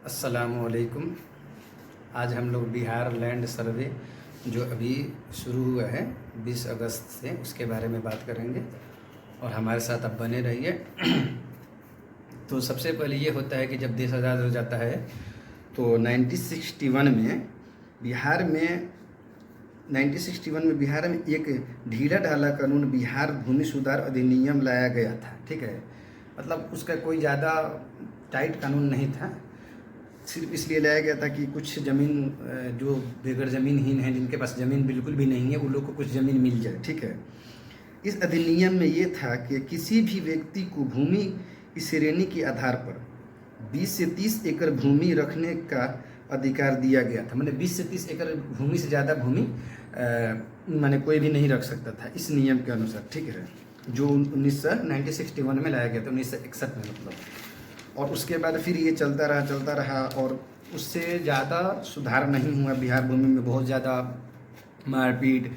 अस्सलामुअलैकुम। आज हम लोग बिहार लैंड सर्वे जो अभी शुरू हुआ है 20 अगस्त से, उसके बारे में बात करेंगे और हमारे साथ आप बने रहिए। तो सबसे पहले ये होता है कि जब देश आज़ाद हो जाता है तो 1961 में बिहार में 1961 में बिहार में एक ढीला ढाला कानून बिहार भूमि सुधार अधिनियम लाया गया था। ठीक है, मतलब उसका कोई ज़्यादा टाइट कानून नहीं था, सिर्फ इसलिए लाया गया था कि कुछ ज़मीन जो बेघर ज़मीनहीन हैं, जिनके पास ज़मीन बिल्कुल भी नहीं है, उन लोग को कुछ ज़मीन मिल जाए। ठीक है, इस अधिनियम में ये था कि किसी भी व्यक्ति को भूमि की श्रेणी के आधार पर 20 से 30 एकड़ भूमि रखने का अधिकार दिया गया था। मतलब 20 से 30 एकड़ भूमि से ज़्यादा भूमि माने कोई भी नहीं रख सकता था इस नियम के अनुसार। ठीक है, जो 1961 में लाया गया था, 1961 में मतलब। और उसके बाद फिर ये चलता रहा और उससे ज़्यादा सुधार नहीं हुआ। बिहार भूमि में बहुत ज़्यादा मारपीट,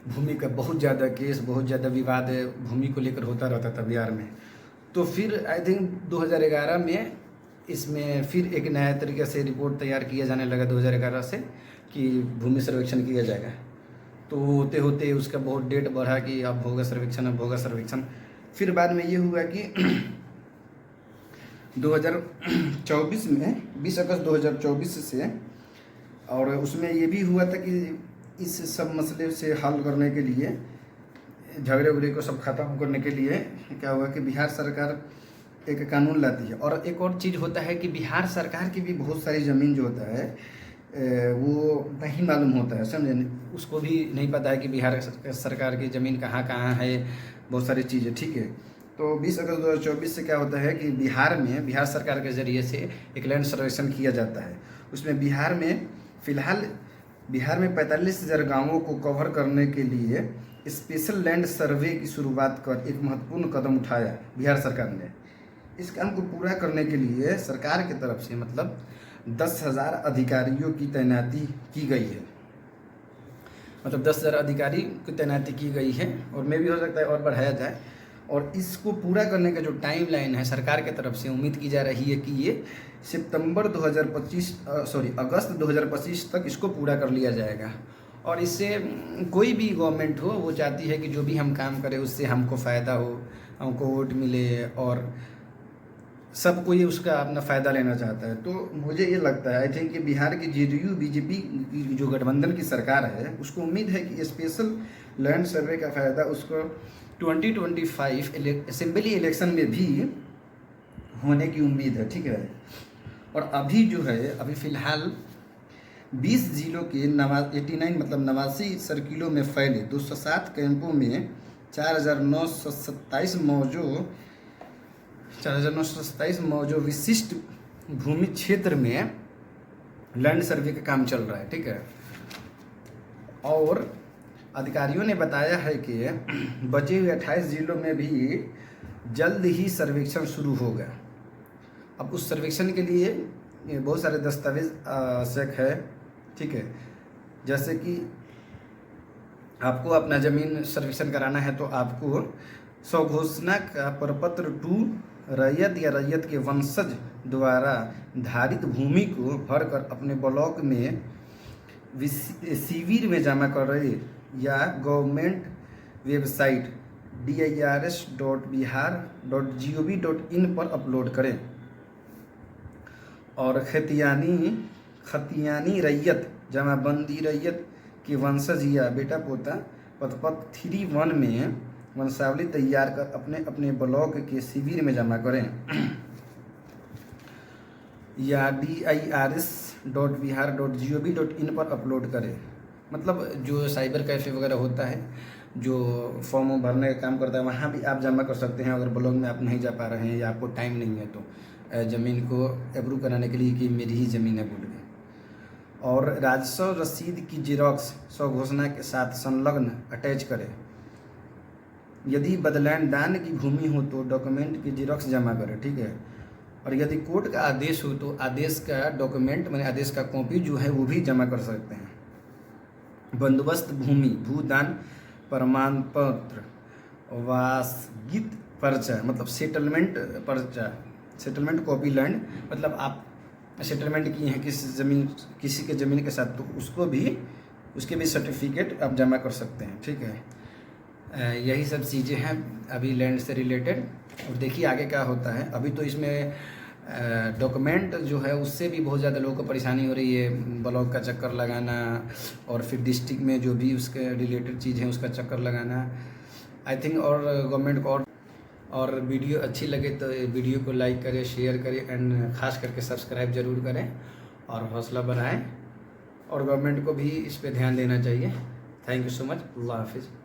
भूमि का बहुत ज़्यादा केस, बहुत ज़्यादा विवाद भूमि को लेकर होता रहता था बिहार में। तो फिर आई थिंक 2011 में इसमें फिर एक नया तरीके से रिपोर्ट तैयार किया जाने लगा 2011 से कि भूमि सर्वेक्षण किया जाएगा। तो होते होते उसका बहुत डेट बढ़ा कि अब होगा सर्वेक्षण, अब होगा सर्वेक्षण। फिर बाद में ये हुआ कि 2024 में 20 अगस्त 2024 से, और उसमें ये भी हुआ था कि इस सब मसले से हल करने के लिए, झगड़े उगड़े को सब खत्म करने के लिए क्या हुआ कि बिहार सरकार एक कानून लाती है। और एक और चीज़ होता है कि बिहार सरकार की भी बहुत सारी ज़मीन जो होता है वो नहीं मालूम होता है, समझे। उसको भी नहीं पता है कि बिहार सरकार की ज़मीन कहाँ कहाँ है, बहुत सारी चीज़ें। ठीक है, तो 20 अगस्त 2024 से क्या होता है कि बिहार में बिहार सरकार के ज़रिए से एक लैंड सर्वेक्षण किया जाता है। उसमें बिहार में फ़िलहाल 45,000 गाँवों को कवर करने के लिए स्पेशल लैंड सर्वे की शुरुआत कर एक महत्वपूर्ण कदम उठाया बिहार सरकार ने। इस काम को पूरा करने के लिए सरकार की तरफ से मतलब 10,000 अधिकारियों की तैनाती की गई है। मतलब 10,000 अधिकारी की तैनाती की गई है, और में भी हो सकता है और बढ़ाया जाए। और इसको पूरा करने का जो टाइम लाइन है सरकार की तरफ से, उम्मीद की जा रही है कि ये अगस्त 2025 तक इसको पूरा कर लिया जाएगा। और इससे कोई भी गवर्नमेंट हो वो चाहती है कि जो भी हम काम करें उससे हमको फ़ायदा हो, हमको वोट मिले, और सबको ये उसका अपना फ़ायदा लेना चाहता है। तो मुझे ये लगता है, आई थिंक कि बिहार की जेडीयू बीजेपी की जो गठबंधन की सरकार है उसको उम्मीद है कि स्पेशल लैंड सर्वे का फ़ायदा उसको 2025 असेंबली इलेक्शन में भी होने की उम्मीद है। ठीक है, और अभी जो है अभी फ़िलहाल 20 जिलों के 89 मतलब 89 सर्किलों में फैले 207 कैंपों में 4,927 मौजूद विशिष्ट भूमि क्षेत्र में लैंड सर्वे का काम चल रहा है। ठीक है, और अधिकारियों ने बताया है कि बचे हुए 28 जिलों में भी जल्द ही सर्वेक्षण शुरू होगा। अब उस सर्वेक्षण के लिए बहुत सारे दस्तावेज आवश्यक है। ठीक है, जैसे कि आपको अपना ज़मीन सर्वेक्षण कराना है तो आपको स्वघोषणा का प्रपत्र 2 रैयत या रैयत के वंशज द्वारा धारित भूमि को भरकर अपने ब्लॉक में शिविर में जमा करें या गवर्नमेंट वेबसाइट dirs.bihar.gov.in पर अपलोड करें। और खतियानी रैयत जमाबंदी रैयत के वंशज या बेटा पोता पदपथ 3-1 में वंशावली तैयार कर अपने अपने ब्लॉक के शिविर में जमा करें या dirs.bihar.gov.in पर अपलोड करें। मतलब जो साइबर कैफ़े वगैरह होता है, जो फॉर्म भरने का काम करता है, वहाँ भी आप जमा कर सकते हैं अगर ब्लॉक में आप नहीं जा पा रहे हैं या आपको टाइम नहीं है तो ज़मीन को अप्रूव कराने के लिए कि मेरी ही ज़मीन है बोल के। और राजस्व रसीद की जेरॉक्स स्वघोषणा के साथ संलग्न अटैच करें। यदि बदलैंड दान की भूमि हो तो डॉक्यूमेंट की जेरॉक्स जमा करें। ठीक है, और यदि कोर्ट का आदेश हो तो आदेश का डॉक्यूमेंट माने आदेश का कॉपी जो है वो भी जमा कर सकते हैं। बंदोबस्त भूमि भूदान प्रमाण पत्र, वासगित पर्चा मतलब सेटलमेंट पर्चा, सेटलमेंट कॉपी लैंड, मतलब आप सेटलमेंट किए हैं किसी के ज़मीन के साथ, तो उसके भी सर्टिफिकेट आप जमा कर सकते हैं। ठीक है, यही सब चीज़ें हैं अभी लैंड से रिलेटेड। और देखिए आगे क्या होता है। अभी तो इसमें डॉक्यूमेंट जो है उससे भी बहुत ज़्यादा लोगों को परेशानी हो रही है, ब्लॉक का चक्कर लगाना और फिर डिस्ट्रिक्ट में जो भी उसके रिलेटेड चीज़ हैं उसका चक्कर लगाना। आई थिंक और गवर्नमेंट को और वीडियो अच्छी लगे तो वीडियो को लाइक करें, शेयर करें एंड ख़ास करके सब्सक्राइब ज़रूर करें और हौसला बढ़ाएं, और गवर्नमेंट को भी इस पे ध्यान देना चाहिए। Thank you so much. अल्लाह हाफिज़।